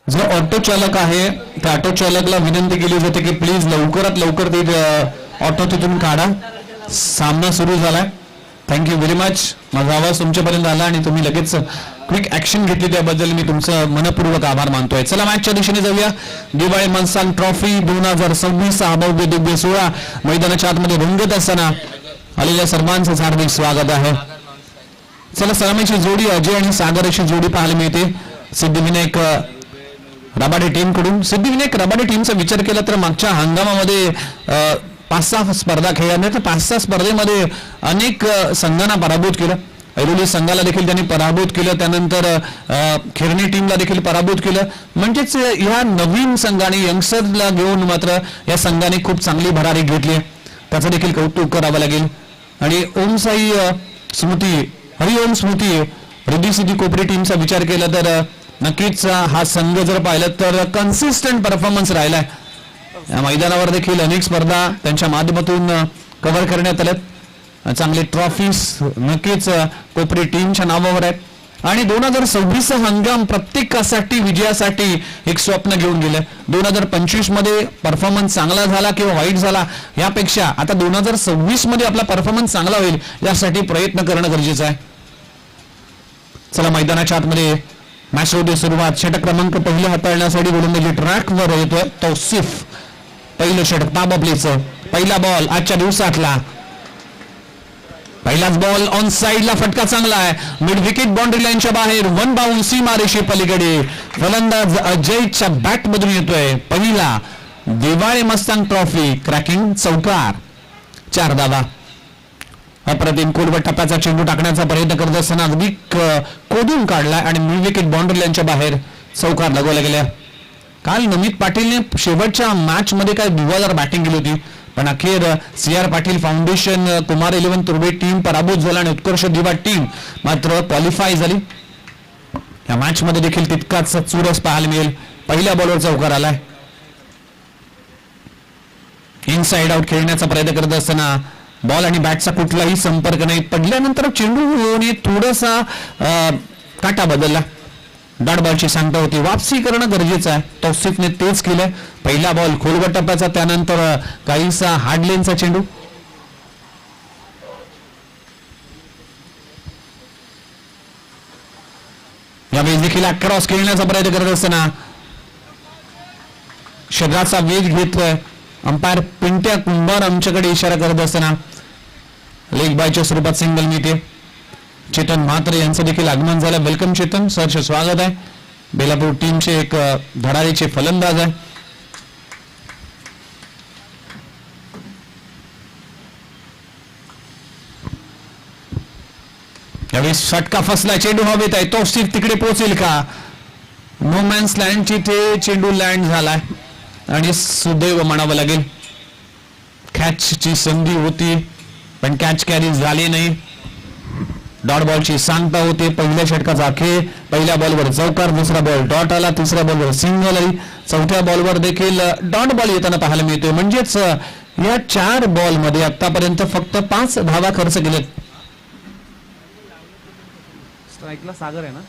जो ऑटो चालक आहे त्या ऑटो चालकला विनंती केली जाते की प्लीज लवकरात लवकर ते ऑटो तिथून काढा. सामना सुरू झालाय. Thank you very much. माझा आवाज तुमच्यापर्यंत आला आणि तुम्ही लगेच क्विक ऍक्शन घेतली त्याबद्दल मी तुमचं मनपूर्वक आभार मानतोय. चला मॅचच्या दिशेने जाऊया. दिवाळी मनसांग ट्रॉफी 2026 हा भव्य दिव्य सोहळा मैदानाच्या आतमध्ये रंगत असताना आलेल्या सर्वांचं हार्दिक स्वागत आहे. चला सलामीची जोडी अजय आणि सागर अशी जोडी पाहायला मिळते सिद्धिविनायक रबाडे टीम कडून. सिद्धिविनायक रबाडे टीमचा विचार केला तर मागच्या हंगामामध्ये 5-6 स्पर्धा खेळल्या तर 5-6 स्पर्धेमध्ये अनेक संघांना पराभूत केलं. ऐरोली संघाला देखील त्यांनी पराभूत केलं. त्यानंतर खिरणी टीमला देखील पराभूत केलं. म्हणजेच ह्या नवीन संघाने यंगस्टरला घेऊन मात्र या संघाने खूप चांगली भरारी घेतली. त्याचं देखील कौतुक करावं लागेल. आणि ओम साई स्मृती हरिओम स्मृती रिद्धी सिद्धी कोपरी टीमचा विचार केला तर नक्कीच हा संघ जर पाहिलं तर कन्सिस्टंट परफॉर्मन्स राहिलाय. या मैदानावर देखील अनेक स्पर्धा त्यांच्या माध्यमातून कव्हर करण्यात आल्यात. चांगले ट्रॉफीज नक्कीच कोपरी टीमच्या नावावर आहेत. आणि 2026 हंगाम प्रत्येकासाठी विजयासाठी एक स्वप्न घेऊन गेलं. 2025 मध्ये परफॉर्मन्स चांगला झाला किंवा वाईट झाला यापेक्षा आता 2026 मध्ये आपला परफॉर्मन्स चांगला होईल यासाठी प्रयत्न करणं गरजेचं आहे. चला मैदानाच्या आतमध्ये मॅच होते सुरुवात. षटक क्रमांक पहिले हाताळण्यासाठी गोलंदाजी ट्रॅकवर येतोय तौसिफ. पहिलं षटक पाबप्लेचं पहिला बॉल आजच्या दिवसातला पहिलाच बॉल ऑन साइडला फटका चांगला आहे. मिड विकेट बाउंड्री लाईनच्या बाहेर वन बाउंड सीमारेषे पलीकडे फलंदाज अजयच्या बॅट मधून येतोय पहिला दिवाळी मस्तांग ट्रॉफी क्रॅकिंग चौकार. 4 धावा. अप्रतिम कोलवट टप्प्याचा चेंडू टाकण्याचा प्रयत्न करत असताना अगदी कोदून काढलाय आणि मिड विकेट बाउंड्री लाईनच्या बाहेर चौकार लगवल्या गेल्या. काल नमित पाटीलने शेवटच्या मॅच मध्ये काय दिवाळदार बॅटिंग केली होती पण अखेर CR पाटील फाउंडेशन कुमार 11 तुर्बे टीम पराभूत झाला आणि उत्कर्ष दिवा टीम मात्र क्वालिफाय झाली. या मॅच मध्ये देखील तितकाच चुरस पाहायला मिळेल. पहिल्या बॉलवर चौकार आलाय. इनसाइड आउट खेळण्याचा प्रयत्न करत असताना बॉल आणि बॅटचा कुठलाही संपर्क नाही. पडल्यानंतर चेंडूने थोडासा काटा बदलला. डॉट बॉलची सांगता होती. वापसी करणं गरजेचं आहे. तौसिफने तेच केलंय. पहिला बॉल खोलगट टप्प्याचा त्यानंतर काहीसा हार्ड लेनचा चेंडू. यावेळी देखील क्रॉस खेळण्याचा प्रयत्न करत असताना शरीराचा वेग घेतोय अंपायर पिंट्या कुंभार आमच्याकडे इशारा करत असताना लेग बायच्या स्वरूपात सिंगल मिळते. चेतन म्हात्रे यांचं देखील आगमन झालं. वेलकम चेतन, सरचे स्वागत आहे. बेलापूर टीमचे एक धडाडीचे फलंदाज आहे. यावेळी षटका फसला. चेंडू हवेत आहे. तो तिकडे पोहोचेल का? नो मॅन्स लँडची ते चेंडू लँड झालाय आणि सुदैव म्हणावं लागेल. कॅचची संधी होती पण कॅच कॅरी झाली नाही. डॉट बॉलची सांगता होते. पहिल्या षटकाचा अखेर पहिल्या बॉलवर चौकार, दुसरा बॉल डॉट आला, तिसऱ्या बॉलवर सिंगल आली, चौथ्या बॉलवर देखील डॉट बॉल येताना पाहायला मिळतोय. म्हणजेच या 4 बॉल मध्ये आतापर्यंत फक्त 5 धावा खर्च केलेत. स्ट्राईकला सागर आहे ना.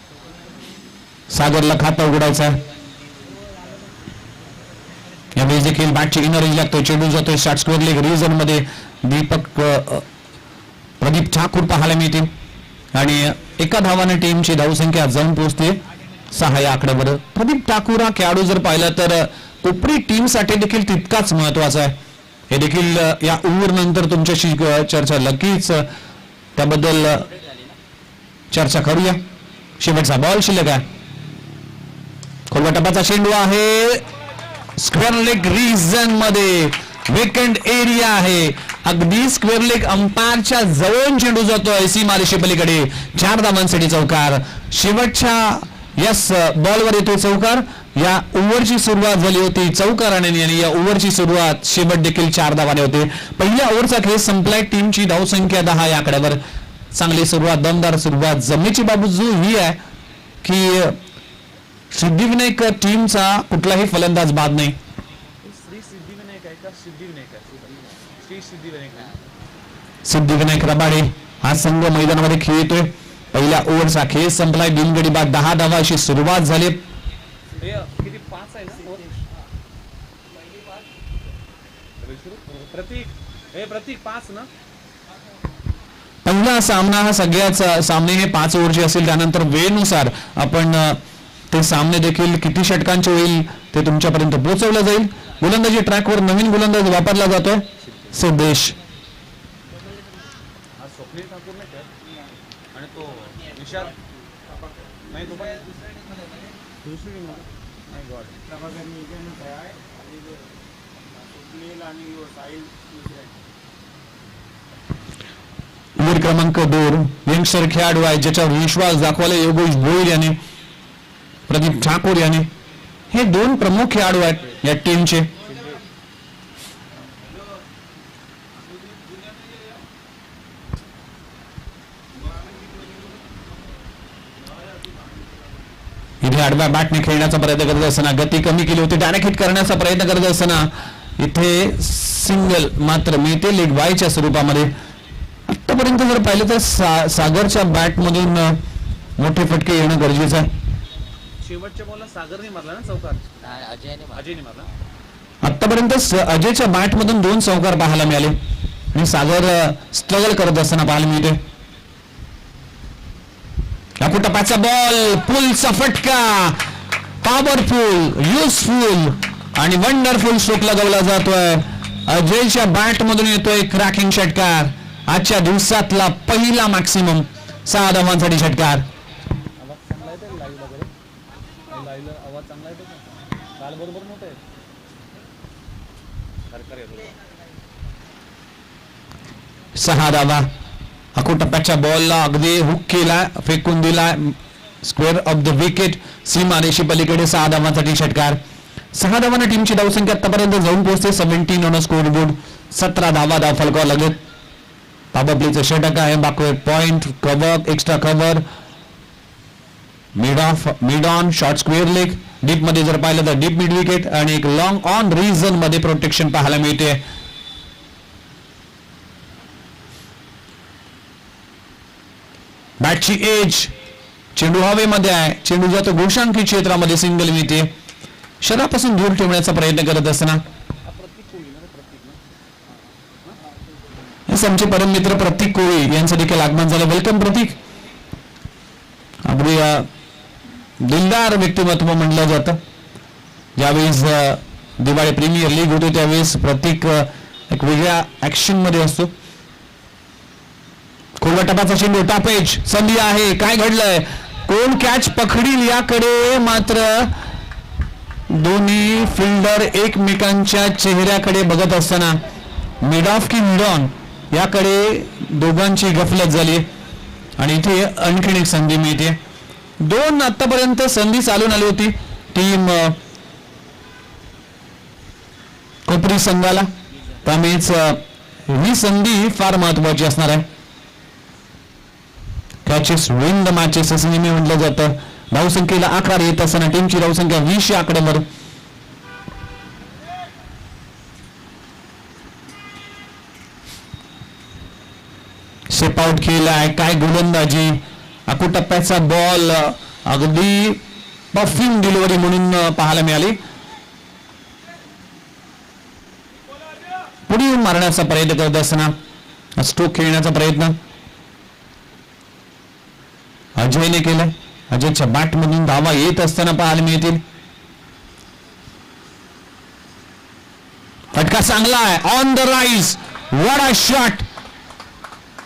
सागरला खाता उघडायचा. यावेळी देखील बॅटची इनर एज लागतोय. चेंडू जातोय शॉर्ट स्क्वेअर लेग रिजन मध्ये. प्रदीप ठाकूर पाहायला मिळते आणि एका धावाने टीमची धावसंख्या जाऊन पोहोचते 6 या आकड्यावर. प्रदीप ठाकूर हा खेळाडू जर पाहिला तर कोपरी टीमसाठी देखील तितकाच महत्वाचा आहे. हे देखील या ओव्हर नंतर तुमच्याशी चर्चा नक्कीच त्याबद्दल चर्चा करूया. शेवटचा बॉल शिल्लक आहे. खोलवा टप्प्याचा चेंडू आहे. स्क्वेअर लेग रिजन मध्ये वेकंट एरिया आहे. अगदी स्क्वेअर लेग अंपायरच्या जवळून चेंडू जातोय सीमारेषे पलीकडे. 4 धावांसाठी चौकार. शेवटच्या यस बॉलवर येतो चौकार. या ओव्हरची सुरुवात झाली होती चौकाराने आणि या ओव्हरची सुरुवात शेवट देखील 4 धावाने होते. पहिल्या ओव्हरचा खेळ संपलाय. टीमची धावसंख्या 10 या आकड्यावर. चांगली सुरुवात, दमदार सुरुवात. जमनीची बाजू ही आहे की सिद्धिविनायक टीमचा कुठलाही फलंदाज बाद नाही. सिद्धिविनायक रबाडे हा संघ मैदानामध्ये खेळतोय. पहिल्या ओव्हरचा खेळ संपलाय. बिनगडी बाद 10 धावा अशी सुरुवात झाली. प्रतीक 5 ना. पहिला सामना हा सगळ्याच सामने हे 5 ओव्हरचे असेल. त्यानंतर वेळेनुसार आपण ते सामने देखील किती षटकांचे होईल ते तुमच्यापर्यंत पोहोचवलं जाईल. गोलंदाजी ट्रॅकवर नवीन गोलंदाज वापरला जातोय सिद्धेश. स्वप्नील ठाकूर नाही खेळत आणि तो विशाल नाही तो पण दुसरी नाही गॉड वीर क्रमांक 2 यंगस्टर खेळाडू आहे ज्याच्यावर विश्वास दाखवला योगेश भोईर याने, प्रदीप ठाकूर याने. हे 2 प्रमुख खेळाडू आहेत या टीमचे. इथे आडव्या बॅटने खेळण्याचा प्रयत्न करत असताना गती कमी केली होती. डायरेक्ट हिट करण्याचा प्रयत्न करत असताना इथे सिंगल मात्र मिळते लेग बायच्या स्वरूपामध्ये. आतापर्यंत जर पाहिलं तर सागरच्या बॅट मधून मोठे फटके येणं गरजेचं आहे. शेवटच्या बॉलला सागरने मारला ना चौकार. अजयने मारला. आतापर्यंत अजयच्या बॅट मधून 2 चौकार पाहायला मिळाले आणि सागर स्ट्रगल करत असताना पाहायला मिळते. टपाचा बॉल, पुलचा फटका, पॉवरफुल, युजफुल आणि वंडरफुल स्ट्रोक लगावला जातोय. अजयच्या बॅट मधून येतोय क्रॅकिंग षटकार. आजच्या दिवसातला पहिला मॅक्सिमम 6 धावांसाठी षटकार. आवाज चांगला येतो लाईव्ह वगैरे. लाईव्हला आवाज चांगला येतो का? काल बरोबर नव्हतं येत. सरकार येतो. 6 धावा. टप्प्याच्या बॉलला अगदी हुक केला, फेकून दिला स्क्वेअर ऑफ द विकेट. सीमा रेषे पलीकडे 6 धावांसाठी षटकार. 6 धावांना टीमची धावसंख्या आतापर्यंत जाऊन पोहोचते 17 ऑन स्कोर बोर्ड. 17 धावा धाव फलकावा लागेल. पॉवर प्लेचं षटक आहे. Backward point, cover, extra cover, mid on, short square leg. Deep मध्ये जर पाहिलं तर डीप मिड विकेट आणि एक लॉंग ऑन रिजन मध्ये प्रोटेक्शन पाहायला मिळते. बॅटची एज, चेंडू हवेमध्ये आहे, चेंडू जातो गोशांकी क्षेत्रामध्ये, सिंगल मिळते. शरीरापासून दूर ठेवण्याचा प्रयत्न करत असताना आमचे परम मित्र प्रतीक कोळी यांचं देखील आगमन झालं. वेलकम प्रतीक. अगदी दिलदार व्यक्तिमत्व म्हणलं जातं. ज्यावेळेस दिवाळी प्रीमियर लीग होते त्यावेळेस प्रतीक एक वेगळ्या ऍक्शन मध्ये असतो. खोलवा टपाचा चेंडू, टॉपेज, संधी आहे. काय घडलंय, कोण कॅच पकडील याकडे मात्र दोन्ही फिल्डर एकमेकांच्या चेहऱ्याकडे बघत असताना मिड ऑफ की मिड ऑन याकडे दोघांची गफलत झाली आणि इथे आणखीन एक संधी मिळते. 2 आतापर्यंत संधी चालून आली होती टीम कोपरी संघाला. त्यामुळेच ही संधी फार महत्वाची असणार आहे. कॅचेस विन द मॅचेस असं नेहमी म्हटलं जातं. धावसंख्येला आकार येत असताना टीमची धावसंख्या 20 या आकड्यावर. स्टेप आउट केलाय. काय गोलंदाजी, टप्प्याचा बॉल अगदी परफ्यूम डिलिव्हरी म्हणून पाहायला मिळाली. पुढे मारण्याचा प्रयत्न करत असताना स्ट्रोक खेळण्याचा प्रयत्न अजयने केलाय. अजयच्या बॅट मधून धावा येत असताना पाहायला मिळतील. फटका चांगला आहे, on the rise, what a shot,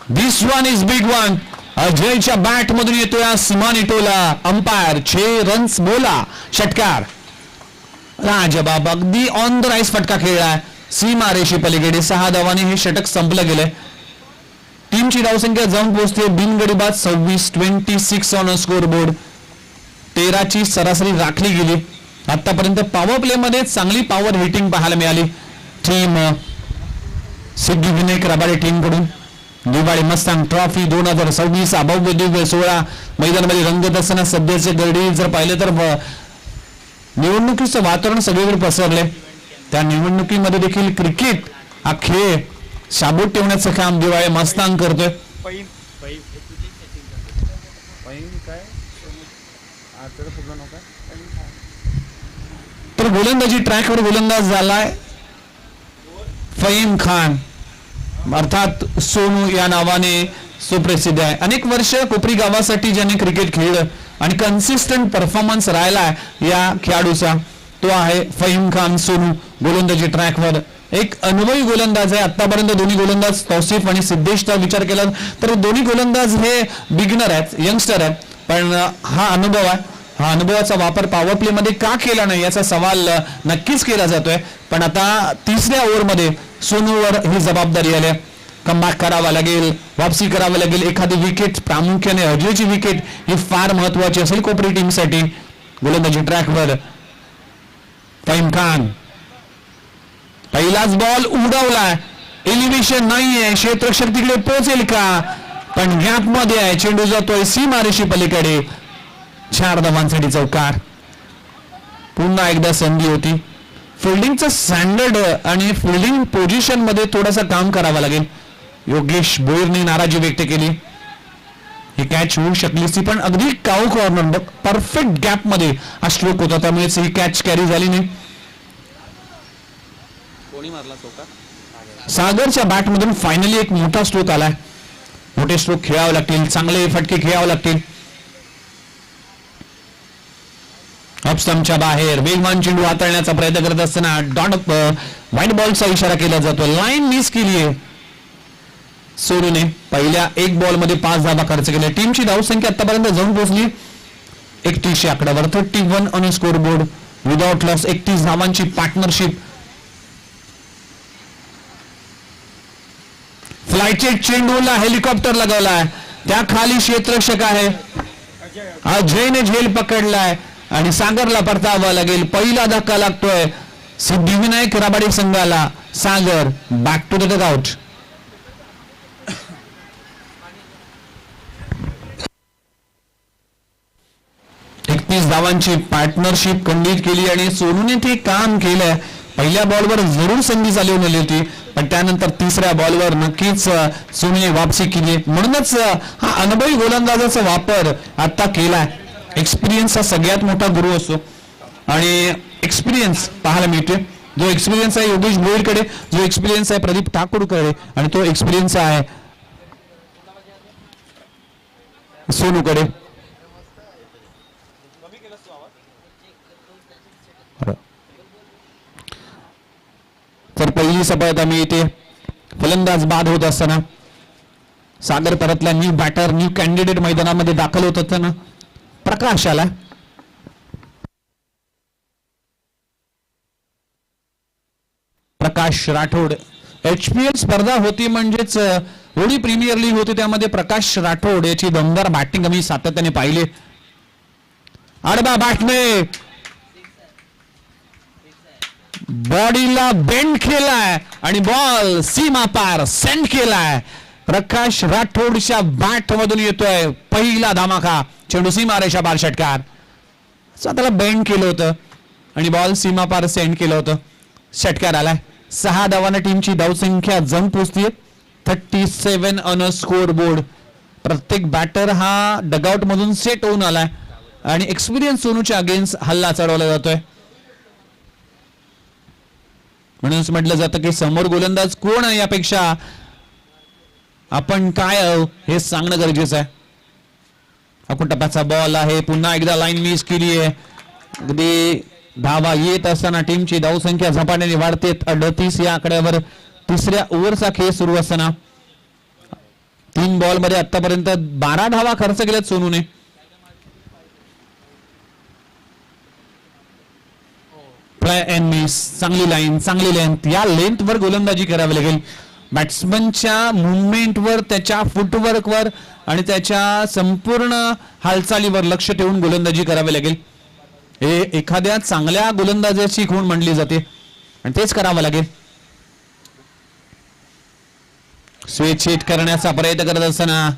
this one is big one. अजयच्या बॅट मधून येतोय आसमानी टोला. अंपायर 6 रन्स बोला, षटकार. राजबाब अगदी ऑन द राईज फटका खेळलाय. सीमा रेषे पलीकडे 6 धावांनी हे षटक संपलं गेलंय. टीमची धावसंख्या जाऊन पोहोचते बिनगडीबाद 26 ऑन स्कोर बोर्ड. 13ची सरासरी राखली गेली. आतापर्यंत पॉवर प्ले मध्ये चांगली पॉवर हिटिंग पाहायला मिळाली टीम सिद्धिविनायक रबाडे टीम कडून. दिवाळी मस्तान ट्रॉफी 2026 अभव्य दिव्य सोहळा मैदानामध्ये रंगत असताना सध्याचे घडी जर पाहिलं तर निवडणुकीचं वातावरण सगळीकडे पसरले. त्या निवडणुकीमध्ये देखील क्रिकेट हा खेळ शाबूत ठेवण्याचं काम दिवाळी मस्तान करतोय. तर गोलंदाजी ट्रॅकवर गोलंदाज झालाय फहीम खान अर्थात सोनू या नावाने सुप्रसिद्ध आहे. अनेक वर्ष कोपरी गावासाठी ज्याने क्रिकेट खेळलं आणि कन्सिस्टंट परफॉर्मन्स राहिला या खेळाडूचा तो आहे फहीम खान सोनू. गोलंदाजी ट्रॅकवर एक अनुभवी गोलंदाज आहे. आतापर्यंत दोन्ही गोलंदाज तौसिफ आणि सिद्धेशचा विचार केला तर दोन्ही गोलंदाज हे बिगिनर आहेत, यंगस्टर आहेत, पण हा अनुभव आहे. हा अनुभवाचा वापर पॉवर प्ले मध्ये का केला नाही याचा सवाल नक्कीच केला जातोय. पण आता तिसऱ्या ओव्हरमध्ये सोनूवर ही जबाबदारी आली. कमबॅक करावा लागेल, वापसी करावी लागेल. एखादी विकेट, प्रामुख्याने अजयची विकेट ही फार महत्वाची असेल कोपरी टीमसाठी. गोलंदाजी ट्रॅकवर फहीम खान पहिलाच बॉल उडवलाय. एलिव्हेशन नाहीये, क्षेत्ररक्षक तिकडे पोहोचेल का, पण गॅप मध्ये आहे. चेंडू जातोय सीमारेषी पलीकडे. 4 धावांसाठी चौकार. पुन्हा एकदा संधी होती. फिल्डिंगचं स्टँडर्ड आणि फिल्डिंग पोझिशन मध्ये थोडंसं काम करावं लागेल. योगेश भोईरने नाराजी व्यक्त केली. ही कॅच होऊ शकली असती पण अगदी काऊ कॉर्नर परफेक्ट गॅप मध्ये हा स्ट्रोक होता, त्यामुळे ही कॅच कॅरी झाली नाही. कोणी मारला चौकार? सागरच्या बॅटमधून फायनली एक मोठा स्ट्रोक आलाय. मोठे स्ट्रोक खेळावे लागतील, चांगले फटके खेळावे लागतील. ऑफस्टंपच्या बाहेर वेगवान चेंडू हाताळण्याचा प्रयत्न करत असताना व्हाईट बॉलचा इशारा केला जातो. लाईन मिस केली आहे सोनूने. पहिल्या 1 बॉल मध्ये 5 धावा खर्च केल्या. टीमची धावसंख्या आतापर्यंत जाऊन पोहोचली 31 आकड्यावर. 31 on score board without loss. 31 धावांची पार्टनरशिप. फ्लायचेक चेंडूला हेलिकॉप्टर लगावलाय. त्या खाली क्षेत्ररक्षक आहे. अजयने झेल पकडलाय आणि सागरला परतावा लागेल. पहिला धक्का लागतोय सिद्धिविनायक राबाडी संघाला. सागर बॅक टू द डगआउट. धावांची पार्टनरशिप कंप्लीट केली आणि सोनूने ते काम केलंय. पहिल्या बॉलवर जरूर संधी चालू आली होती पण त्यानंतर तिसऱ्या बॉलवर नक्कीच सोनूने वापसी केली. म्हणूनच हा अनुभवी गोलंदाजाचा वापर आता केलाय. एक्सपिरियन्स हा सगळ्यात मोठा गुरु असतो आणि एक्सपिरियन्स पाहायला मिळते. जो एक्सपिरियन्स आहे योगेश भोईरकडे, जो एक्सपिरियन्स आहे प्रदीप ठाकूरकडे आणि तो एक्सपिरियन्स आहे सोनूकडे. तर पहिली सफलता मिळते. फलंदाज बाद होत असताना सागर परतला. न्यू बॅटर, न्यू कॅन्डिडेट मैदानामध्ये दाखल होत असताना प्रकाश आला. प्रकाश राठोड. HPL स्पर्धा होती म्हणजेच ओडी प्रीमियर लीग होती, त्यामध्ये प्रकाश राठोड याची दमदार बॅटिंग आम्ही सातत्याने पाहिले. आडबा बॅटने बॉडीला बेंड केलाय आणि बॉल सीमा पार सेंड केलाय. प्रकाश राठोडच्या बॅट मधून येतोय पहिला धमाका. चेंडू सीमारेषा पार षटकार. स्वतःला बेंड केलं होतं आणि बॉल सीमा पार सेंड केलं होतं. षटकार आलाय. 6 धावांना टीमची धावसंख्या जम पोचतीये 37 ऑन स्कोर बोर्ड. प्रत्येक बॅटर हा डगआउट मधून सेट होऊन आलाय आणि एक्सपिरियन्स सोनूच्या अगेन्स्ट हल्ला चढवला जातोय. म्हणूनच म्हटलं जातं की समोर गोलंदाज कोण आहे यापेक्षा आपण काय हे सांगणं गरजेचं आहे. टप्प्याचा बॉल आहे. पुन्हा एकदा लाईन मिस केली आहे. अगदी धावा येत असताना टीमची धावसंख्या झपाट्याने वाढते. 38 या आकड्यावर तिसऱ्या ओव्हरचा खेळ सुरू असताना 3 बॉल मध्ये आतापर्यंत 12 धावा खर्च केल्यात सोनूने. Play end miss. चांगली लाईन, चांगली लेंथ. या लेंथ वर गोलंदाजी करावी लागेल. बॅट्समनच्या मुवमेंटवर, त्याच्या फुटवर्कवर आणि त्याच्या संपूर्ण हालचालीवर लक्ष ठेवून गोलंदाजी करावी लागेल. हे एखाद्या चांगल्या गोलंदाजाची खूण म्हणली जाते आणि तेच करावं लागेल. स्विच हिट करण्याचा प्रयत्न करत असताना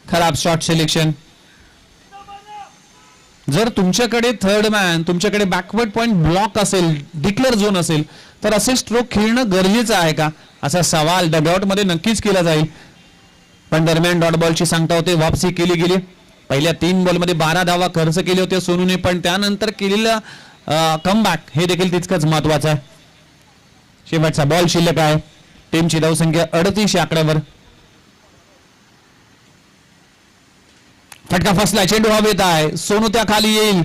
खराब शॉट सिलेक्शन. जर तुमच्याकडे थर्ड मॅन, तुमच्याकडे बॅकवर्ड पॉइंट ब्लॉक असेल, डिक्लेअर झोन असेल तर असे स्ट्रोक खेळणं गरजेचं आहे का असा सवाल डगआउट मध्ये नक्कीच केला जाईल. पण दरम्यान डॉट बॉलची सांगता होते. वापसी केली गेली. पहिल्या 3 बॉल मध्ये 12 धावा खर्च केले होते सोनूने, पण त्यानंतर केलेला कमबॅक हे देखील तितकंच महत्वाचं आहे. शेवटचा बॉल शिल्लक आहे. टीमची धावसंख्या 38 या आकड्यावर. फटका फसला, चेंडू हवेत आहे, सोनू त्या खाली येईल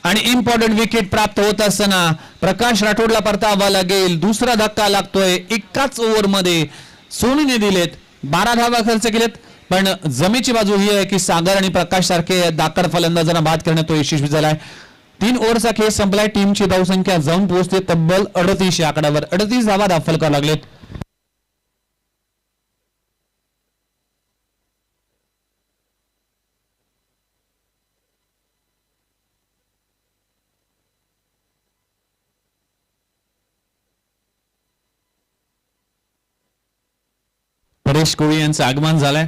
आणि इम्पॉर्टंट विकेट प्राप्त होत असताना प्रकाश राठोडला परतावा लागेल. दुसरा धक्का लागतोय. एकाच ओव्हर मध्ये सोनूने दिलेत 12 धावा खर्च केलेत, पण जमेची बाजू ही आहे की सागर आणि प्रकाश सारखे दाखल फलंदाजांना बाद करण्यात तो यशस्वी झालाय. 3 ओव्हरचा खेळ संपलाय. टीमची धावसंख्या जाऊन पोहोचते तब्बल 38 या आकड्यावर. 38 धावा दाखल करावे लागलेत. परेश कोळी यांचं आगमन झालंय.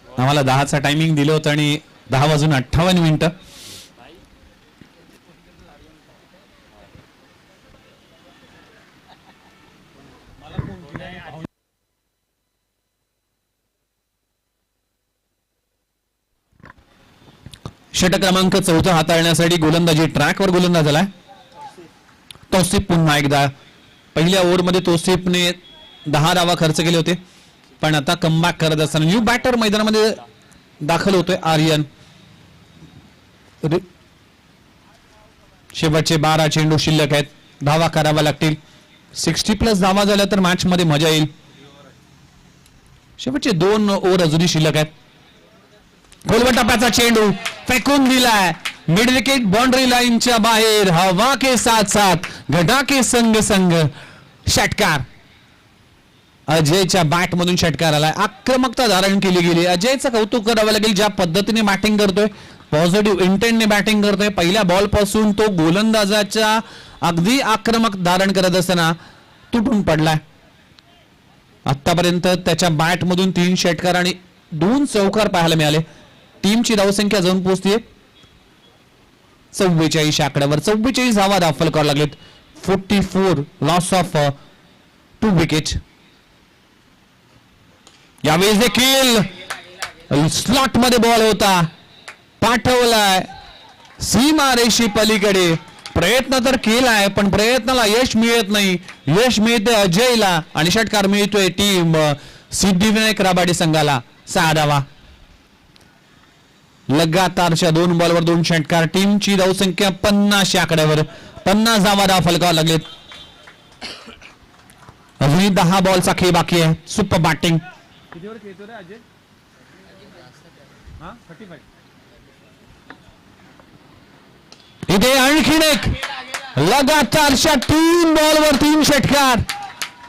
आम्हाला 10चा टायमिंग दिलं होतं आणि 10:58 षटक क्रमांक 14 हाताळण्यासाठी गोलंदाजी ट्रॅकवर गोलंदाज झालाय. तौसिफ पुन्हा एकदा. पहिल्या ओव्हरमध्ये तौसिफने 10 धावा खर्च केले होते, पण आता कमबॅक करत असताना न्यू बॅटर मैदानामध्ये दाखल होतोय आर्यन. शेवटचे 12 चेंडू शिल्लक आहेत. धावा कराव्या लागतील. 60+ धावा झाल्या तर मॅच मध्ये मजा येईल. शेवटचे 2 ओव्हर अजूनही शिल्लक आहेत. खोलवर टप्प्याचा चेंडू फेकून दिलाय. मिड विकेट बाउंड्री लाईनच्या बाहेर. हवा के साथ साथ घटा के संग संग षटकार. अजयच्या बॅट मधून षटकार आलाय. आक्रमकता धारण केली गेली. अजयचं कौतुक करावं लागेल. ज्या पद्धतीने बॅटिंग करतोय, पॉझिटिव्ह इंटेंटने बॅटिंग करतोय. पहिल्या बॉल पासून तो गोलंदाजाच्या अगदी आक्रमक धारण करत असताना तुटून पडलाय. आतापर्यंत त्याच्या बॅट मधून 3 षटकार आणि 2 चौकार पाहायला मिळाले. टीमची धावसंख्या जाऊन पोहोचते 44 आकड्यावर. 44 धावा दाखल करावे लागलेत. 44 लॉस ऑफ 2 विकेट. यावेळेस देखील स्लॉट मध्ये बॉल होता, पाठवलाय सीमारेषी पलीकडे. प्रयत्न तर केलाय पण प्रयत्नाला यश मिळत नाही. यश मिळते अजयला आणि षटकार मिळतोय टीम सिद्धिविनायक राबाडी संघाला. 6 धावा. लगातारच्या 2 बॉलवर 2 षटकार. टीमची धावसंख्या 50 आकड्यावर. 50 धावा दाखल कराव्या लागलेत. अजूनही 10 बॉलचा खेळ बाकी आहे. Super batting. कितीवर खेळतो रे अजय? 35. इथे आणखीन एक लगातारच्या 3 बॉलवर 3 षटकार.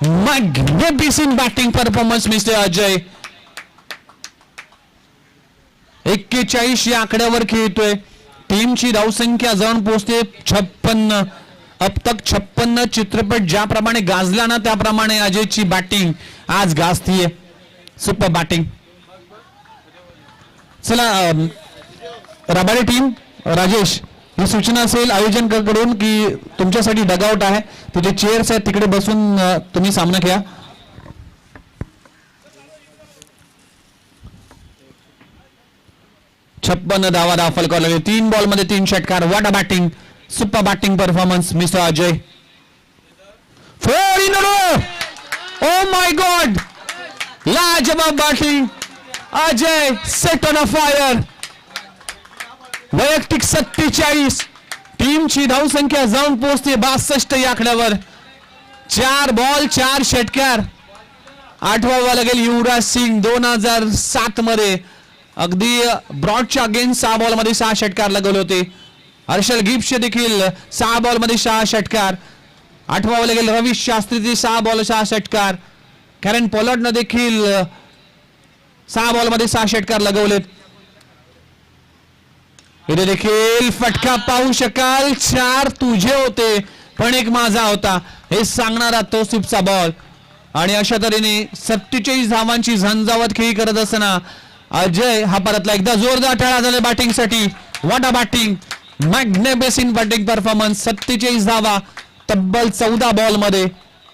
Magnificent batting performance mister Ajay. 41 या आकड्यावर खेळतोय. टीमची धावसंख्या जाऊन पोहोचते 56. अब तक 56 चित्रपट ज्याप्रमाणे गाजला ना त्याप्रमाणे अजयची बॅटिंग आज गाजतीये. Super batting. चला राबाडी टीम, राजेश, ही सूचना असेल आयोजकांकडून की तुमच्यासाठी डगआउट आहे, तिथे चेअर्स आहेत, तिकडे बसून तुम्ही सामना खेळा. छप्पन धावा दाखल करावे. 3 बॉल मध्ये 3 षटकार. What a batting. Super batting performance mister Ajay. 4 in a row. Oh my god. लाजवाब batting. Ajay set on a fire. वैयक्तिक 47. टीमची धावसंख्या जाऊन पोहोचते 62 या आकड्यावर. 4 बॉल 4 षटकार. आठवावा लागेल युवराज सिंग 2007 मध्ये अगदी ब्रॉडच्या अगेन्स्ट 6 बॉल मध्ये 6 षटकार लगवले होते. हर्षल गिब्सचे देखील 6 बॉल मध्ये 6 षटकार. आठवावा लागेल रवी शास्त्रीचे 6 बॉल 6 षटकार. कॅरन पोलार्डनं देखील 6 बॉल मध्ये 6 षटकार लगवलेत. इथे देखील फटका पाहू शकाल. 4 तुझे होते पण 1 माझा होता हे सांगणारा तौसिफचा बॉल. आणि अशा तऱ्हेने 47 धावांची झंझावत खेळी करत असताना अजय हा परतला. एकदा जोरदार टाळा झाला बॅटिंगसाठी. What a batting. Magnificent batting performance. 47 धावा तब्बल 14 बॉल मध्ये.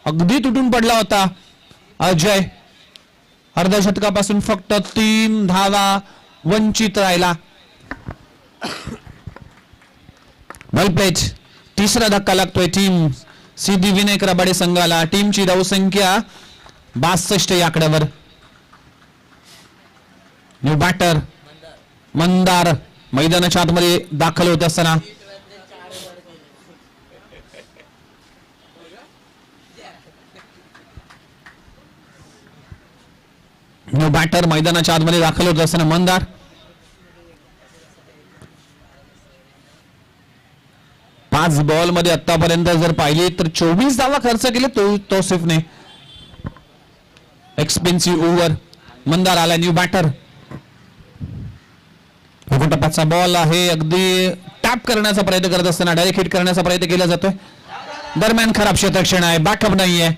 अगदी तुटून पडला होता अजय. अर्ध्या शतकापासून फक्त 3 धावा वंचित राहिला. वेल प्लेड. तिसरा धक्का लागतोय टीम सिद्धिविनायक रबाडे संघाला. टीमची धावसंख्या 62 या आकड्यावर. न्यू बॅटर मंदार मैदानाच्या आतमध्ये दाखल होत असताना न्यू बॅटर मैदानाच्या आतमध्ये दाखल होत असताना मंदार. पाच बॉल मध्ये आतापर्यंत जर पाहिली तर 24 धावा खर्च केले तौसिफने. Expensive over. मंदार आला न्यू बॅटर. टप्प्याचा बॉल आहे, अगदी टॅप करण्याचा प्रयत्न करत असताना डायरेक्ट हिट करण्याचा प्रयत्न केला जातोय. दरम्यान खराब क्षेत्ररक्षण आहे, बॅकअप नाहीये.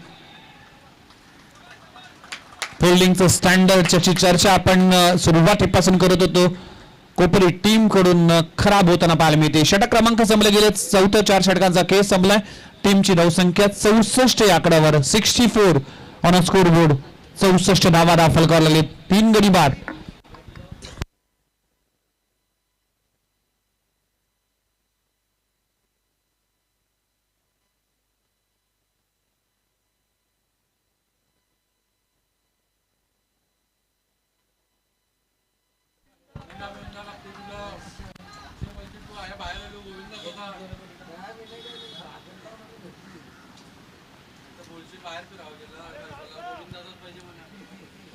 फिल्डिंगचं स्टँडर्डची चर्चा आपण सुरुवातीपासून करत होतो. कोपरी टीम कडून खराब होताना पाहायला मिळते. षटक क्रमांक संपले गेले. चौथ्या 4 षटकांचा खेळ संपलाय. टीमची धावसंख्या 64 या आकड्यावर. 64 ऑन अ स्कोर बोर्ड. 64 धावा दाखल करायला लागले. 3 गडी बाद.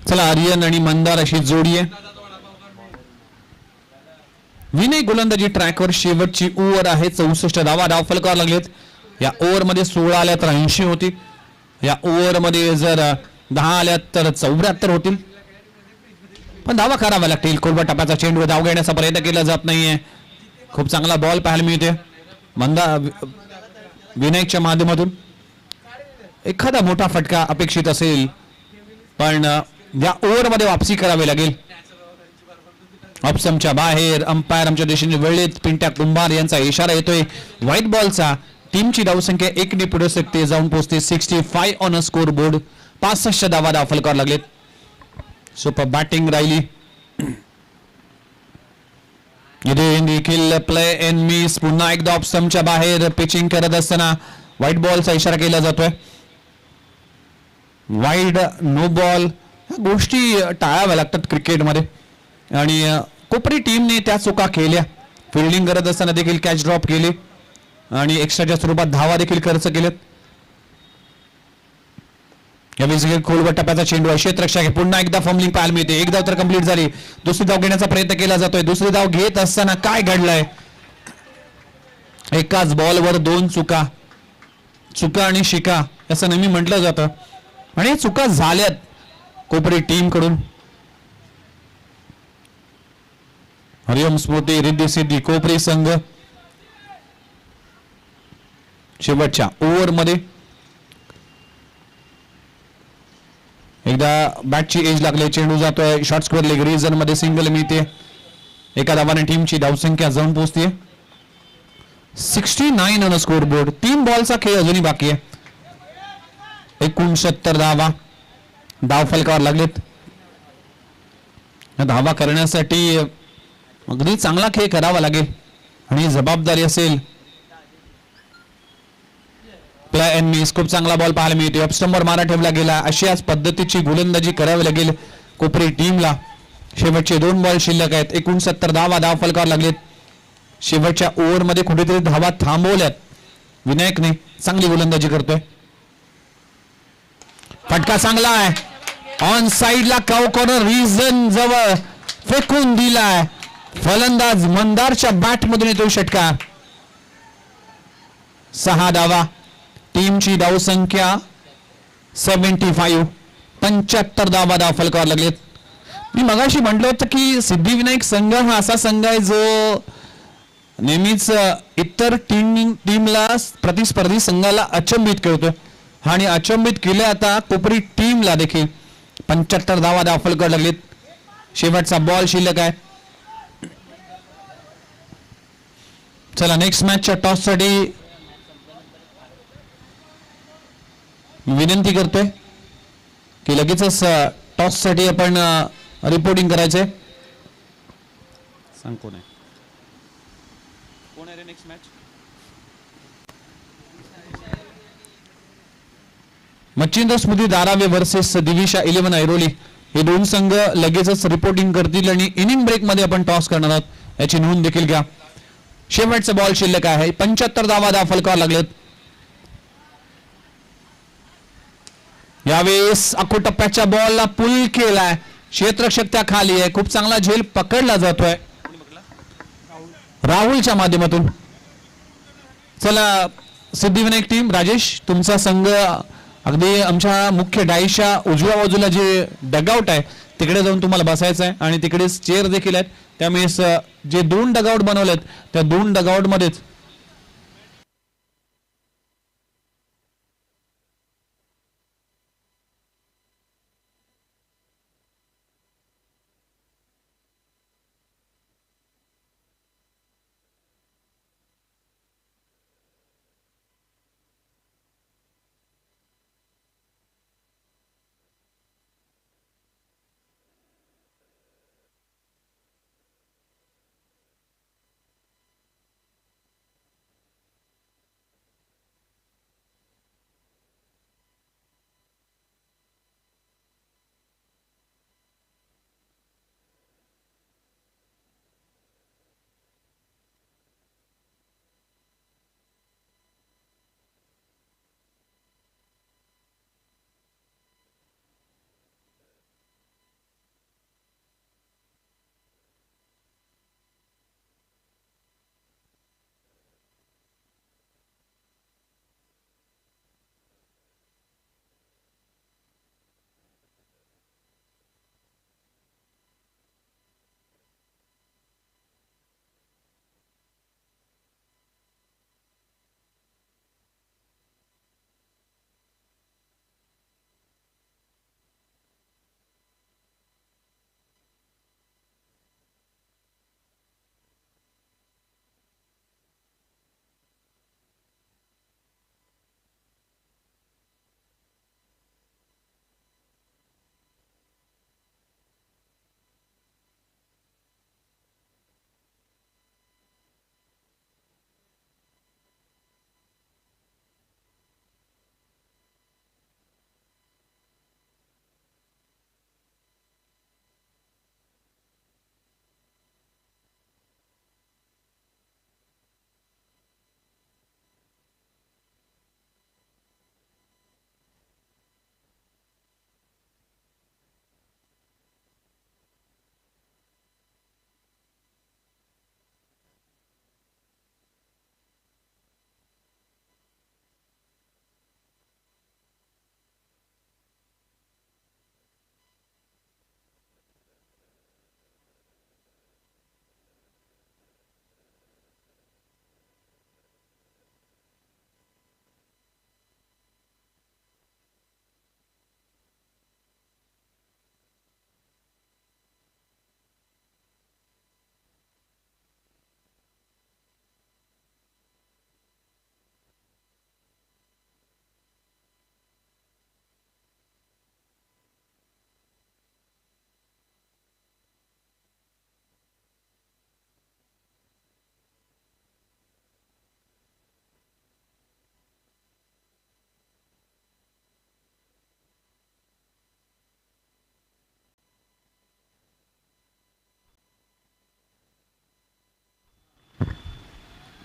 चला आर्यन आणि मंदार अशी जोडी आहे. विनय गोलंदाजी ट्रॅकवर. शेवटची ओव्हर आहे. 64 धावा धावफल करावे लागलेत. या ओव्हर मध्ये 16 आल्या तर 80 होती. या ओव्हर मध्ये जर 10 आल्या तर 74 होतील. पण धावा कराव्या लागतील. कोलबा टप्प्याचा चेंडू धाव घेण्याचा प्रयत्न केला जात नाहीये. खूप चांगला बॉल पाहायला मिळते विनायकच्या माध्यमातून. एखादा मोठा फटका अपेक्षित असेल पण या ओव्हर मध्ये वापसी करावी लागेल. ऑप्शनच्या बाहेर अंपायर आमच्या दिशेने वळलेत. पिंट्या कुंभार यांचा इशारा येतोय व्हाईट बॉलचा. टीमची धावसंख्या 1 ने पुढे सकते जाऊन पोहोचते 65 ऑन अ स्कोर बोर्ड. 65 धावा दाखल करावे लागलेत. सुपर बॅटिंग राहिली. इथे देखील प्ले एन मिस. पुन्हा एकदा ऑप्शनच्या बाहेर पिचिंग करत असताना व्हाईट बॉलचा इशारा केला जातोय. वाईड नो बॉल गोष्टी टाळाव्या लागतात क्रिकेटमध्ये आणि कोपरी टीमने त्या चुका केल्या. फिल्डिंग करत असताना देखील कॅच ड्रॉप केले आणि एक्स्ट्राच्या स्वरूपात धावा देखील खर्च केलेत. खोलवर टप्प्याचा चेंडू आहे. क्षेत्ररक्षक पुन्हा एकदा फॉर्मलिंग पाहायला मिळते. एक धाव तर कंप्लीट झाली. दुसरी धाव घेण्याचा प्रयत्न केला जातोय. दुसरी धाव घेत असताना काय घडलंय. एकाच बॉलवर 2 चुका. चुका आणि शिका असं नेहमी म्हटलं जातं आणि चुका झाल्यात कोपरी टीम कडून. हरिओम स्मृती रिद्धी सिद्धी कोपरी संघ शेवटच्या ओव्हर मध्ये एकदा बॅटची एज लागले. चेंडू जातोय शॉर्ट स्क्वेअर लेग रिजन मध्ये सिंगल मिळते. एका धावाने टीमची धावसंख्या जाऊन पोहोचते 69 ऑन स्कोर बोर्ड. 3 बॉलचा खेळ अजूनही बाकी आहे. 69 धावा धाव फलकावर लागलेत. धावा करण्यासाठी अगदी चांगला खेळ करावा लागेल आणि जबाबदारी असेल. Play an miss. खूप चांगला बॉल पाहायला मिळते. अपस्टंपवर मारा ठेवला गेला. अशाच पद्धतीची गोलंदाजी करावी लागेल कोपरी टीमला. शेवटचे 2 बॉल शिल्लक आहेत. 69 धावा धाव फलकावर लागलेत. शेवटच्या ओव्हर मध्ये कुठेतरी धावा थांबवल्यात. विनायकने चांगली गोलंदाजी करतोय. फटका चांगला आहे. ऑन साइडला काउ कॉर्नर रिजन जवळ फेकून दिलाय. फलंदाज मंदारच्या बॅट मधून येतो षटकार. 6 धावा. टीमची धावसंख्या 75. 75 धावा धाव फलकावर लागलेत. मी मगाशी म्हटलं होतं की सिद्धिविनायक संघ हा असा संघ आहे जो नेहमीच इतर टीमला प्रतिस्पर्धी संघाला अचंबित करतो आणि अचंबित केले आता कोपरी टीमला देखील. 75 धावा दाखल करायला लागलेत. शेवटचा बॉल शिल्लक आहे. चला नेक्स्ट मॅचच्या टॉस साठी विनंती करतोय की लगेचच टॉस साठी आपण रिपोर्टिंग करायचंय. सांग कोण आहे रे नेक्स्ट मॅच. मच्छिंद्र स्मृती धारावे वर्सेस दिविशा 11 ऐरोली हे दोन संघ लगेचच रिपोर्टिंग करतील आणि इनिंग ब्रेक मध्ये आपण टॉस करणार आहोत याची नोंद देखील घ्या. शेवटचा बॉल शिल्लक आहे. 75 धावा फलकावर लागलेत. यावेळेस अकोटप्प्याच्या बॉलला पुल केलाय. क्षेत्ररक्षक त्या खाली आहे. खूप चांगला झेल पकडला जातोय राहुलच्या माध्यमातून. चला सिद्धिविनायक टीम, राजेश तुमचा संघ अगदी आमच्या मुख्य डाईच्या उजव्या बाजूला जे डगआउट आहे तिकडे जाऊन तुम्हाला बसायचं आहे आणि तिकडे चेअर देखील आहेत. त्यामुळे जे 2 डगआउट बनवलेत त्या 2 डगआउट मध्येच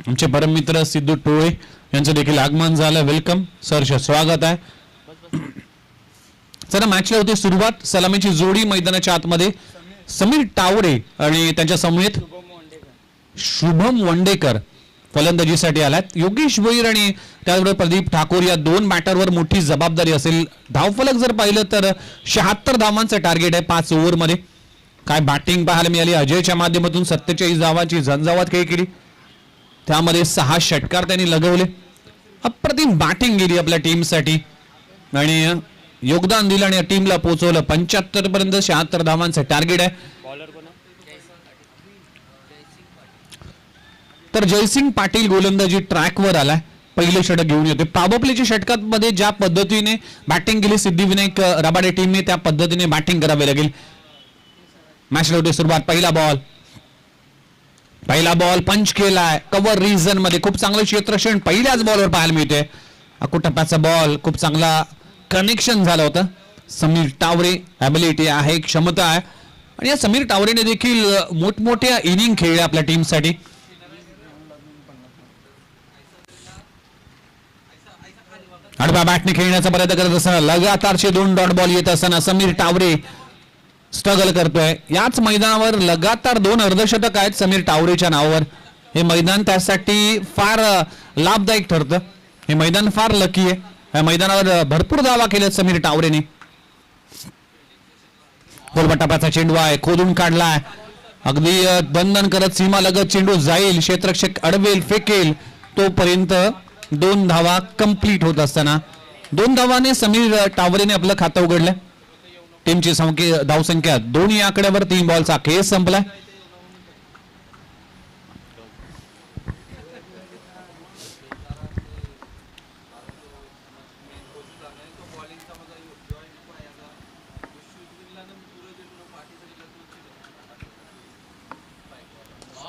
आमचे परम मित्र सिद्धू टोळे यांचं देखील आगमन झालं. वेलकम सर, स्वागत आहे. चला मॅचला होती सुरुवात. सलामीची जोडी मैदानाच्या आतमध्ये समीर टावरे आणि त्यांच्या समवेत शुभम वंडेकर फलंदाजीसाठी आलात. योगेश भोईर आणि त्याचबरोबर प्रदीप ठाकूर या 2 बॅटरवर मोठी जबाबदारी असेल. धावफलक जर पाहिलं तर 76 धावांचं टार्गेट आहे 5 ओव्हरमध्ये. काय बॅटिंग पाहायला मिळाली. अजयच्या माध्यमातून 47 धावांची झंझावात खेळ केली. त्यामध्ये 6 षटकार त्यांनी लगवले. अप्रतिम बॅटिंग गेली आपल्या टीमसाठी आणि योगदान दिलं आणि टीमला पोहोचवलं. 75 पर्यंत 76 धावांचं टार्गेट आहे. तर जयसिंग पाटील गोलंदाजी ट्रॅकवर आलाय. पहिले षटक घेऊन येते. पॉवरप्लेच्या षटकांमध्ये ज्या पद्धतीने बॅटिंग केली सिद्धिविनायक रबाडे टीमने त्या पद्धतीने बॅटिंग करावी लागेल. मॅचला होते सुरुवात. पहिला बॉल पंच केलाय कव्हर रिजन मध्ये. खूप चांगलं क्षेत्ररक्षण पहिल्याच बॉलवर पाहायला मिळते. अकोटप्प्याचा बॉल खूप चांगला कनेक्शन झालं होतं. समीर टावरे ॲबिलिटी आहे, क्षमता आहे आणि या समीर टावरेने देखील मोठमोठ्या इनिंग खेळल्या आपल्या टीमसाठी. आडव्या बॅटने खेळण्याचा प्रयत्न करत असताना लगातारचे 2 डॉट बॉल येत असताना समीर टावरे स्ट्रगल करतोय. याच मैदानावर लगातार 2 अर्धशतक आहेत समीर टावरेच्या नावावर. हे मैदान त्यासाठी फार लाभदायक ठरतं. हे मैदान फार लकी आहे. या मैदानावर भरपूर धावा केल्यात समीर टावरेने. गोलबटापाचा चेंडू आहे, खोदून काढलाय, अगदी दणदण करत सीमा लगत चेंडू जाईल, क्षेत्ररक्षक अडवेल, फेकेल तोपर्यंत 2 धावा कंप्लीट होत असताना 2 धावाने समीर टावरेने आपलं खातं उघडलं. टीमची धावसंख्या 2 या आकड्यावर 3 बॉलचा खेळ संपलाय.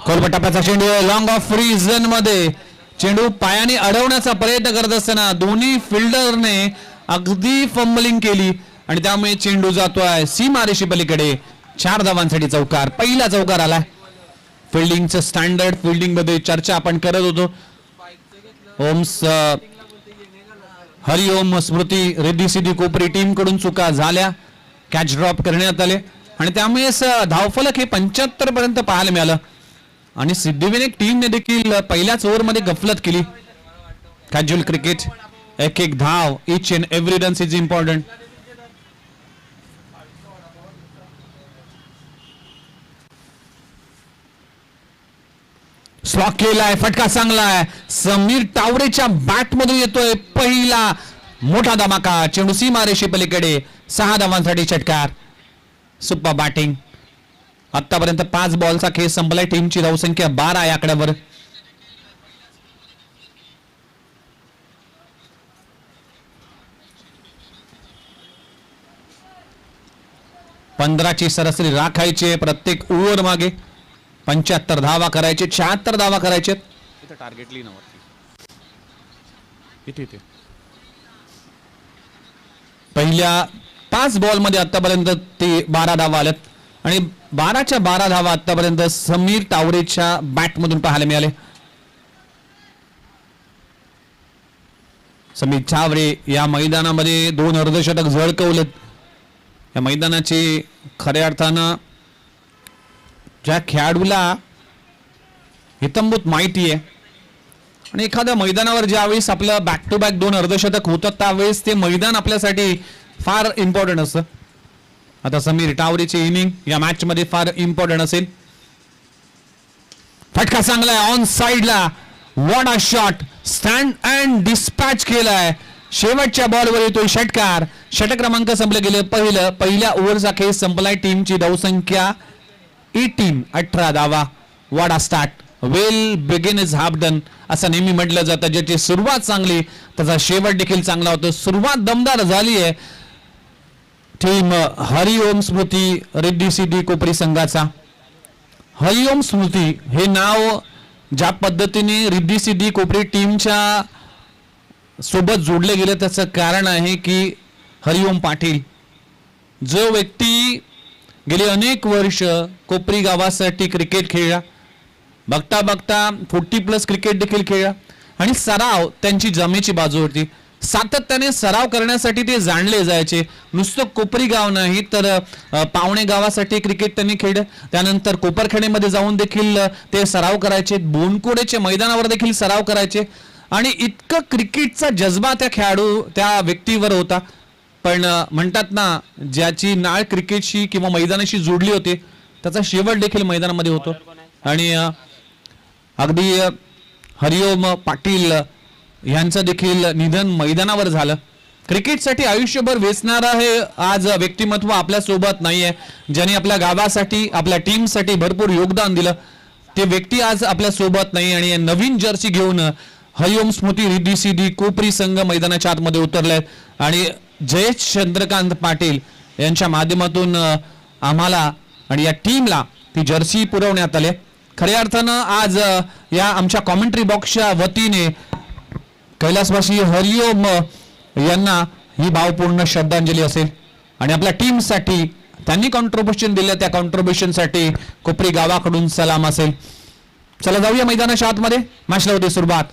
कोलबटापाचा चेंडू लॉंग ऑफ रिझन मध्ये चेंडू पायाने अडवण्याचा प्रयत्न करत असताना दोन्ही फिल्डरने अगदी फंबलिंग केली आणि त्यामुळे चेंडू जातोय सीमारेषे पलीकडे. 4 धावांसाठी चौकार, पहिला चौकार आलाय. फिल्डिंगचं स्टँडर्ड, फिल्डिंग मध्ये चर्चा आपण करत होतो. हरिओम स्मृती रिद्धी सिद्धी कोपरी टीम कडून चुका झाल्या, कॅच ड्रॉप करण्यात आले आणि त्यामुळे धावफलक हे 75 पर्यंत पाहायला मिळालं आणि सिद्धिविनायक टीमने देखील पहिल्याच ओव्हरमध्ये गफलत केली. कॅज्युअल क्रिकेट, एक धाव, each and every run is important. Slog केलाय, फटका चांगलाय, समीर टावरेच्या बॅट मधून येतोय पहिला मोठा धमाका. चेंडू सीमारेषे पलीकडे, 6 धावांसाठी षटकार. Super batting. आतापर्यंत 5 बॉलचा खेळ संपलाय. टीमची धावसंख्या 12 या आकड्यावर. ची सरासरी राखायची प्रत्येक ओव्हर मागे. 75 धावा करायचे, 76 धावा करायचे. इथं टार्गेट लिहिणं वरती, इथे पहिल्या 5 बॉल मध्ये आतापर्यंत ते 12 धावा आल्यात आणि 12च्या 12 धावा आतापर्यंत समीर टावरेच्या बॅट मधून पाहायला मिळाले. समीर टावरे या मैदानामध्ये 2 अर्धशतक झळकवलेत. या मैदानाची खऱ्या अर्थानं ज्या खेळाडूला हितंभूत माहिती आहे आणि एखाद्या मैदानावर ज्यावेळेस आपलं बॅक टू बॅक 2 अर्धशतक होतात त्यावेळेस ते मैदान आपल्यासाठी फार इम्पॉर्टंट असतं. आता समीर टावरेची इनिंग या मॅच मध्ये फार इम्पॉर्टंट असेल. फटका चांगला आहे ऑन साइडला, what a shot, stand and dispatch केलाय. शेवटच्या बॉलवर येतोय षटकार. षटक क्रमांक संपले गेले. पहिल्या ओव्हरचा खेळ संपलाय. टीमची धावसंख्या 18 धावा. What a start, well begin is half done असं नेहमी म्हटलं जातं. ज्याची सुरुवात चांगली त्याचा शेवट देखील चांगला होतो. सुरुवात दमदार झाली आहे टीम हरिओम स्मृती रिद्धी सिद्धी कोपरी संघाचा. हरिओम स्मृती हे नाव ज्या पद्धतीने रिद्धी सिद्धी कोपरी टीमच्या सोबत जोडले गेले त्याचं कारण आहे की हरिओम पाटील जो व्यक्ती गेली अनेक वर्ष कोपरी गावासाठी क्रिकेट खेळला, बघता बघता 40+ क्रिकेट देखील खेळला आणि सराव त्यांची जमेची बाजू होती. सातत्याने सराव करण्यासाठी ते जाणले जायचे. नुसतं कोपरी गाव नाही तर पावणे गावासाठी क्रिकेट त्यांनी खेळलं. त्यानंतर कोपरखेड्यामध्ये जाऊन देखील ते सराव करायचे. बोनकोडेच्या मैदानावर देखील सराव करायचे आणि इतकं क्रिकेटचा जज्बा त्या व्यक्तीवर होता. पण म्हणतात ना ज्याची नाळ क्रिकेटशी किंवा मैदानाशी जोडली होती त्याचा शेवट देखील मैदानामध्ये होतो. आणि अगदी हरिओम पाटील यांचं देखील निधन मैदानावर झालं. क्रिकेटसाठी आयुष्यभर वेचणारा हे आज व्यक्तिमत्व आपल्या सोबत नाहीये. ज्यांनी आपल्या गावासाठी आपल्या टीमसाठी भरपूर योगदान दिलं ते व्यक्ती आज आपल्या सोबत नाही आणि नवीन जर्सी घेऊन हरिओम स्मृती रिद्धी सिद्धी कोपरी संघ मैदानाच्या आतमध्ये उतरले आणि जयेश चंद्रकांत पाटील यांच्या माध्यमातून आम्हाला आणि या टीमला ती जर्सी पुरवण्यात आली. खऱ्या अर्थानं आज या आमच्या कॉमेंट्री बॉक्सच्या वतीने कैलासवासी हरिओम यांना ही भावपूर्ण श्रद्धांजली असेल आणि आपल्या टीमसाठी त्यांनी कॉन्ट्रीब्युशन दिलं त्या कॉन्ट्रीब्युशनसाठी कोपरी गावाकडून सलाम असेल. चला जाऊया मैदानाच्या आतमध्ये. मॅचला होती सुरुवात.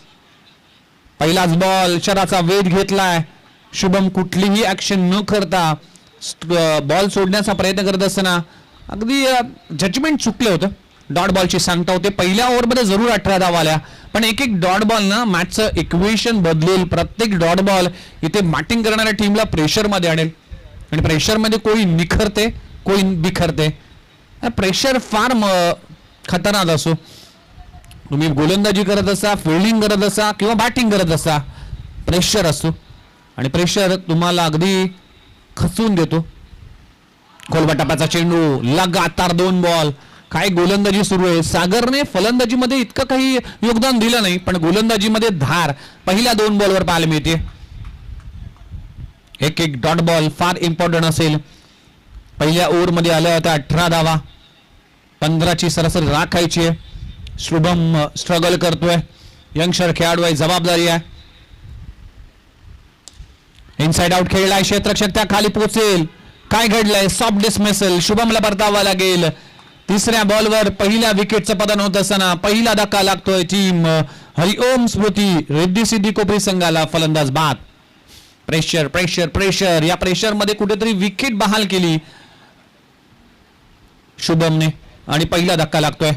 पहिलाच बॉल शराचा वेध घेतलाय. शुभम कुठलीही ऍक्शन न करता बॉल सोडण्याचा प्रयत्न करत असताना अगदी जजमेंट चुकलं होतं. डॉट बॉलची सांगता होते. पहिल्या ओव्हरमध्ये जरूर 18 धावा आल्या, पण एक डॉट बॉल ना मॅचचं इक्वेशन बदलेल. प्रत्येक डॉट बॉल इथे बॅटिंग करणाऱ्या टीमला प्रेशरमध्ये आणेल आणि प्रेशरमध्ये कोणी निखरते कोणी बिखरते. प्रेशर फार खतरनाक असो. तुम्ही गोलंदाजी करत असा, फिल्डिंग करत असा किंवा बॅटिंग करत असा, प्रेशर असतो आणि प्रेशर तुम्हाला अगदी खचून देतो. खोलवा टप्प्याचा चेंडू, लगातार 2 बॉल. काय गोलंदाजी सुरू आहे. सागरने फलंदाजीमध्ये इतकं काही योगदान दिलं नाही, पण गोलंदाजीमध्ये धार पहिल्या 2 बॉलवर पाहायला मिळते. एक डॉट बॉल फार इम्पॉर्टंट असेल. पहिल्या ओव्हरमध्ये आल्या होत्या 18 धावा, 15ची सरासरी राखायची आहे. शुभम स्ट्रगल करतोय. यंगस्टर खेळाडू आहे, जबाबदारी आहे. इनसाइड आउट खेळलाय. क्षेत्ररक्षक त्या खाली पोहोचेल. काय घडलंय. Soft dismissal. शुभमला परतावा लागेल. तिसऱ्या बॉलवर पहिल्या विकेटचं पतन होत असताना पहिला धक्का लागतोय टीम हरिओम स्मृती रिद्धी सिद्धी कोपरी संघाला. फलंदाज बाद. Pressure pressure pressure. या प्रेशर मध्ये कुठेतरी विकेट बहाल केली शुभमने आणि पहिला धक्का लागतोय.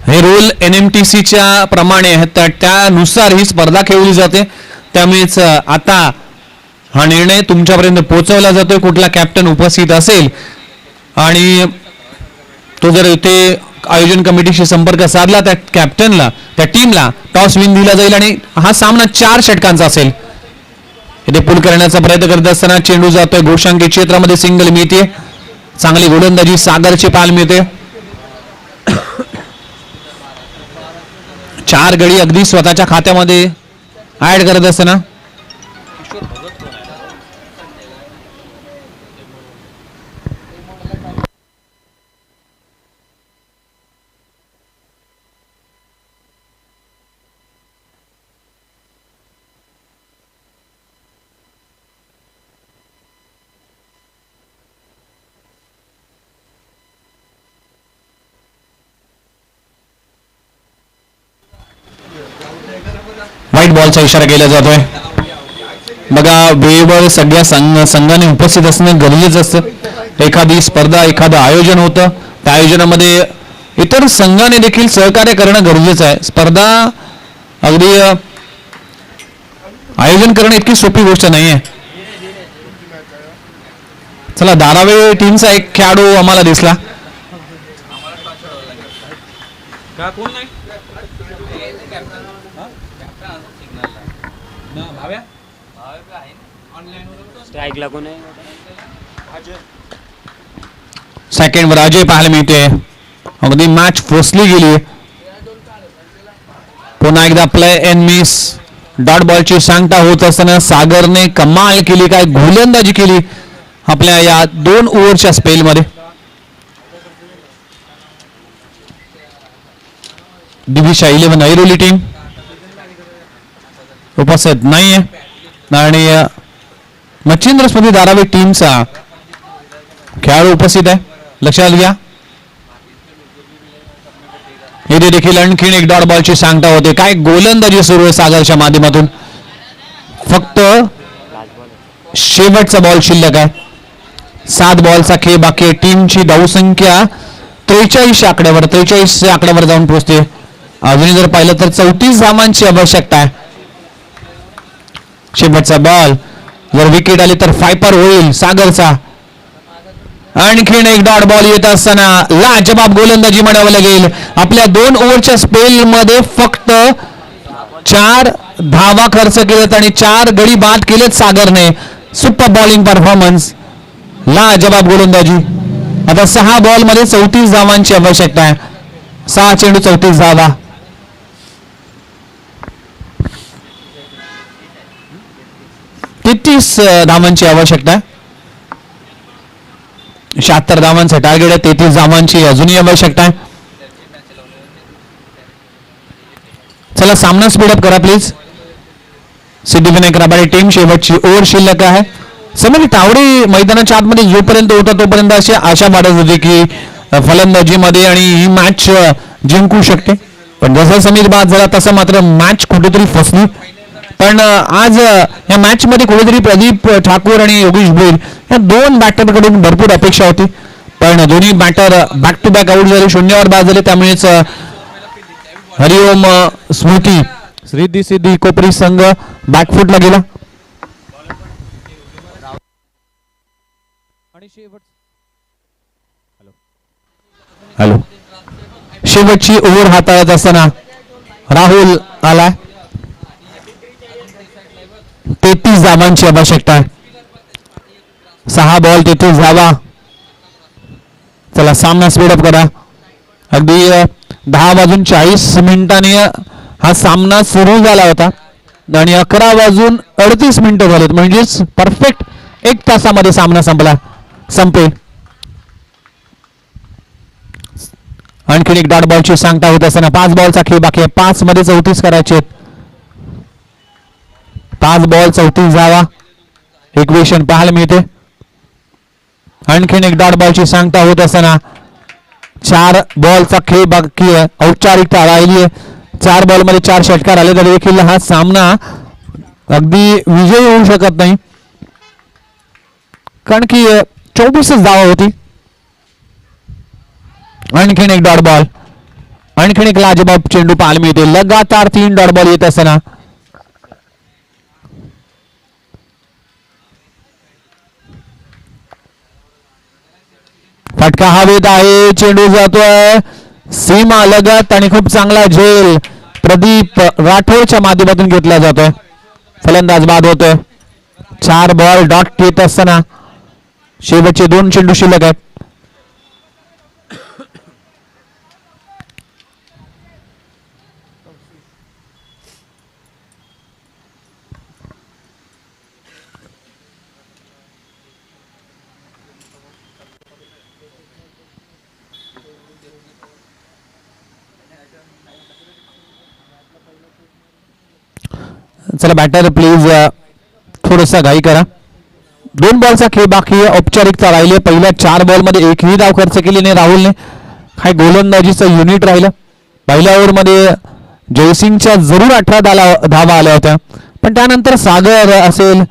हे रूल NMTCच्या प्रमाणे आहेत, त्यानुसार ही स्पर्धा खेळली जाते. त्यामुळेच आता हा निर्णय तुमच्यापर्यंत पोहोचवला जातोय. कुठला कॅप्टन उपस्थित असेल आणि तो जर इथे आयोजन कमिटीशी संपर्क साधला, त्या कॅप्टनला, त्या टीमला टॉस विन दिला जाईल आणि हा सामना 4 षटकांचा असेल. इथे पूल करण्याचा प्रयत्न करत असताना चेंडू जातोय गोशांकी क्षेत्रामध्ये, सिंगल मिळते. चांगली गोलंदाजी सागरची पाल मिळते. 4 गडी अगदी स्वतःच्या खात्यामध्ये ऍड करत असताना व्हाईट बॉलचा इशारा केला जातोय. बघा, वेळेवर सगळ्या संघाने उपस्थित असणं गरजेचं असतं. एखादी स्पर्धा, एखादं आयोजन होतं, त्या आयोजनामध्ये इतर संघाने देखील सहकार्य करणं गरजेचं आहे. स्पर्धा अगदी आयोजन करणं इतकी सोपी गोष्ट नाहीये. चला, धारावे टीमचा एक खेळाडू आम्हाला दिसला. कोण नाही स्ट्राईकला कोण आहे? सेकंड वर अजय पाहायला मिळते. अगदी मॅच फसली गेली. पुन्हा एकदा प्ले एन मिस. डॉट बॉलची सांगता होत असताना सागरने कमाल केली, काय गोलंदाजी केली आपल्या या 2 ओव्हरच्या स्पेलमध्ये. दिविशा 11 ऐरोली टीम उपस्थित नाहीये आणि मच्छिंद्र स्मृती धारावी टीमचा खेळाडू उपस्थित आहे. लक्षात घ्या, इथे देखील आणखीन एक डॉट बॉलची सांगता होते. काय गोलंदाजी सुरू आहे सागरच्या माध्यमातून. फक्त शेवटचा बॉल शिल्लक आहे. 7 बॉलचा खेळ बाकी आहे. टीमची धावसंख्या 43 आकड्यावर 43 आकड्यावर जाऊन पोहोचते. अजूनही जर पाहिलं तर 34 धावांची आवश्यकता आहे. शेवटचा बॉल जर विकेट आली तर फायपर होईल सागरचा. आणखीन एक डॉट बॉल येत असताना लाजबाब गोलंदाजी म्हणावं लागेल. आपल्या 2 ओव्हरच्या स्पेल मध्ये फक्त 4 धावा खर्च केलेत आणि 4 गडी बाद केलेत सागरने. सुपर बॉलिंग परफॉर्मन्स, लाजबाब गोलंदाजी. आता 6 बॉल मध्ये 34 धावांची आवश्यकता आहे. 6 चेंडू 34 धावा. तेहतीस धावांची आवश्यकता आहे. 76 धावांचं टार्गेट आहे. 33 धावांची अजूनही आवश्यकता आहे. चला, सामना स्पीडअप करा प्लीज. सिद्धिविनायक रबाडे टीम शेवटची ओव्हर शिल्लक आहे. समीर तावडे मैदानाच्या आतमध्ये जोपर्यंत होता तोपर्यंत अशी आशा वाटत होती की फलंदाजीमध्ये आणि ही मॅच जिंकू शकते, पण जसा समीर बाद झाला तसा मात्र मॅच कुठेतरी फसली. पण आज या मॅच मध्ये कुठेतरी प्रदीप ठाकूर आणि योगेश भोईर या 2 बॅटरकडून भरपूर अपेक्षा होती, पण दोन्ही batter back to back out झाले, शून्यावर बाद झाले. त्यामुळेच हरिओम स्मृती रिद्धी सिद्धी कोपरी संघ बॅकफुटला गेला. हॅलो, शेवटची ओव्हर हाताळत असताना राहुल आला. 33 धावांची आवश्यकता आहे. 6 बॉल 33 धावा. चला, सामना स्पीडअप करा. अगदी 10:40 हा सामना सुरू झाला होता आणि 11:38 झालेत, म्हणजेच परफेक्ट 1 तासामध्ये सामना संपेल. आणखीन एक डॉट बॉलची सांगता होत असताना 5 बॉलचा खेळ बाकी आहे. 5 मध्ये 34 करायचे. 5 बॉल 34 धावा. इक्वेशन पाहायला मिळते. आणखीन एक डॉट बॉलची सांगता होत असताना 4 बॉलचा खेळ बाकी आहे. औपचारिकता राहिली आहे. 4 बॉल मध्ये 4 षटकार आले तरी देखील हा सामना अगदी विजयी होऊ शकत नाही, कारण की 24 धावा होती. आणखीन एक डॉट बॉल, आणखीन एक लाजबाब चेंडू पाहायला मिळते. लगातार 3 डॉट बॉल येत असताना फटका हवेत आहे, चेंडू जातोय सीमा लगत आणि खूप चांगला झेल प्रदीप राठोडच्या माध्यमातून घेतला जातोय. फलंदाज बाद होतोय. 4 बॉल डॉट येत असताना शेवटचे 2 चेंडू शिल्लक आहेत. चला बॅटर प्लीज थोडासा घाई करा. 2 बॉलचा खेळ बाकी आहे. औपचारिकता राहिली. पहिल्या 4 बॉलमध्ये एकही धाव खर्च केली नाही राहुलने. काय गोलंदाजीचं युनिट राहिलं. पहिल्या ओव्हरमध्ये जयसिंगच्या जरूर 18 धावा आल्या होत्या, पण त्यानंतर सागर असेल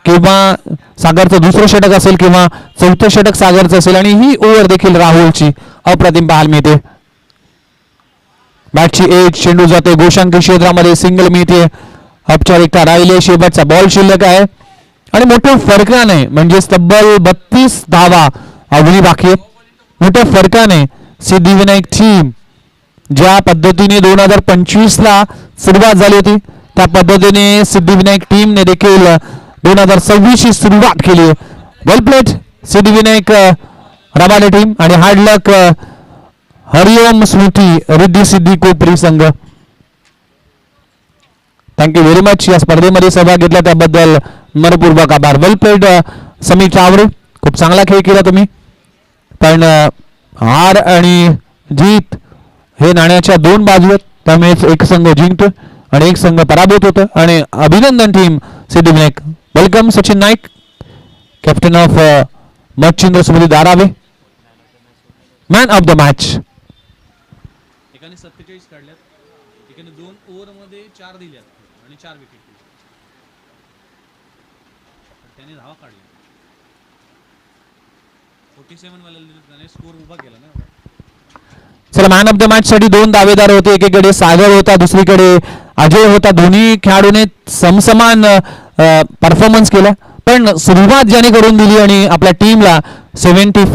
किंवा सागरचं दुसरं षटक असेल किंवा चौथं षटक सागरचं असेल आणि ही ओव्हर देखील राहुलची अप्रतिम पाहायला मिळते. बॅटची एज, चेंडू जाते गोशांकी क्षेत्रामध्ये, सिंगल मिळते. औपचारिकता राहिले. शेवटचा बॉल शिल्लक आहे आणि मोठ्या फरकाने म्हणजे तब्बल 32 धावा अजूनही बाकी आहेत. मोठ्या फरकाने सिद्धिविनायक टीम ज्या पद्धतीने 2025 ला सुरुवात झाली होती त्या पद्धतीने सिद्धिविनायक टीमने देखील 2026 ची सुरुवात केली. वेल प्लेड सिद्धिविनायक रबाडे टीम आणि हार्ड लक हरिओम स्मृती रिद्धी सिद्धी कोपरी संघ. थँक्यू व्हेरी मच या स्पर्धेमध्ये सहभाग घेतला त्याबद्दल मनपूर्वक आभार. वेल प्लेड समीर चावरे, खूप चांगला खेळ केला तुम्ही, पण हार आणि जीत हे नाण्याच्या 2 बाजू आहेत. त्यामुळे एक संघ जिंकतो आणि एक संघ पराभूत होतो. आणि अभिनंदन team Siddhivinayak. Welcome Sachin Naik, captain of Machhindra Smriti Darave, man of the match. एकाने 47 काढल्यात, एकाने 2 ओव्हरमध्ये 4 दिल्यात आणि 4 विकेट दिल्या. त्याने धावा काढल्या. 47 वाल्याला त्याने स्कोर उभा केला ना. चला मॅन ऑफ द मॅच साठी 2 दावेदार होते. एकीकडे सागर होता, दुसरीकडे अजय होता. दोन्ही खेळाडूने समसमान परफॉर्मन्स केला, पण सुरुवात ज्याने करून दिली आणि आपल्या टीमला 75